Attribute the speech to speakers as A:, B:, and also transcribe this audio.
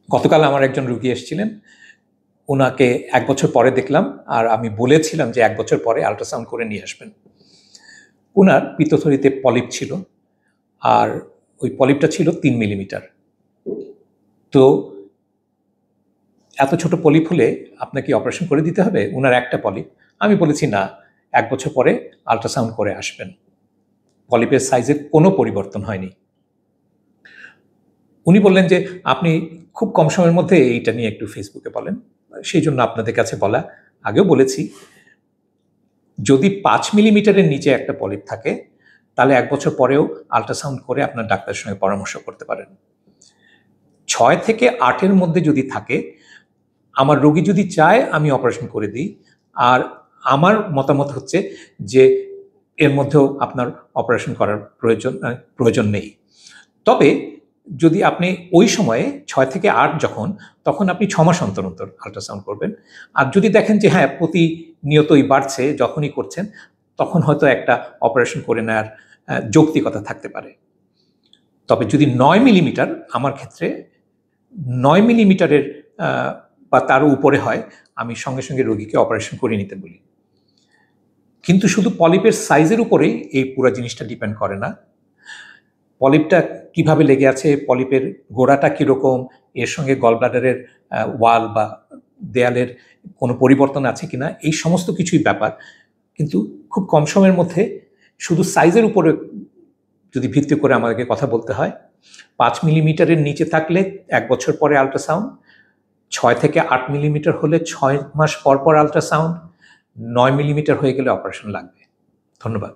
A: গতকাল আমার একজন রোগী এসেছিলেন, ওনাকে 1 বছর পরে দেখলাম, আর আমি বলেছিলাম যে 1 বছর পরে আল্ট্রাসাউন্ড করে নিয়ে আসবেন। ওনার পিত্তথলিতে পলিপ ছিল, আর ওই পলিপটা ছিল 3 মিলিমিটার। তো এত ছোট পলিপ হলে আপনাকে অপারেশন করে দিতে হবে? ওনার একটা পলিপ। আমি বলেছি না, 1 বছর পরে আল্ট্রাসাউন্ড করে আসবেন। পলিপের সাইজের কোনো পরিবর্তন হয়নি। উনি বললেন যে আপনি খুব কম সময়ের মধ্যে এইটা নিয়ে একটু ফেসবুকে বলেন, সেই জন্য আপনাদের কাছে বলা। আগেও বলেছি, যদি 5 মিলিমিটারের নিচে একটা পলিপ থাকে তাহলে 1 বছর পরেও আল্ট্রাসাউন্ড করে আপনার ডাক্তারের সঙ্গে পরামর্শ করতে পারেন। 6 থেকে 8-এর মধ্যে যদি থাকে, আমার রোগী যদি চায় আমি অপারেশন করে দিই, আর আমার মতামত হচ্ছে যে এর মধ্যেও আপনার অপারেশন করার প্রয়োজন নেই। তবে যদি আপনি ওই সময়ে 6 থেকে 8 তখন আপনি 6 মাস অন্তর অন্তর আল্ট্রাসাউন্ড করবেন। আর যদি দেখেন যে হ্যাঁ, প্রতিনিয়তই বাড়ছে, যখনই করছেন, তখন হয়তো একটা অপারেশন করে নেওয়ার যৌক্তিকতা থাকতে পারে। তবে যদি 9 মিলিমিটার, আমার ক্ষেত্রে 9 মিলিমিটারের বা তারও উপরে হয়, আমি সঙ্গে সঙ্গে রোগীকে অপারেশন করে নিতে বলি। কিন্তু শুধু পলিপের সাইজের উপরেই এই পুরো জিনিসটা ডিপেন্ড করে না। পলিপটা কিভাবে লেগে আছে, পলিপের গোড়াটা কীরকম, এর সঙ্গে গলব্লাডারের ওয়াল বা দেয়ালের কোনো পরিবর্তন আছে কিনা, এই সমস্ত কিছুই ব্যাপার। কিন্তু খুব কম সময়ের মধ্যে শুধু সাইজের উপরে যদি ভিত্তি করে আমাদেরকে কথা বলতে হয়, 5 মিলিমিটারের নিচে থাকলে 1 বছর পরে আল্ট্রাসাউন্ড, 6 থেকে 8 মিলিমিটার হলে 6 মাস পর পর আল্ট্রাসাউন্ড, 9 মিলিমিটার হয়ে গেলে অপারেশন লাগবে। ধন্যবাদ।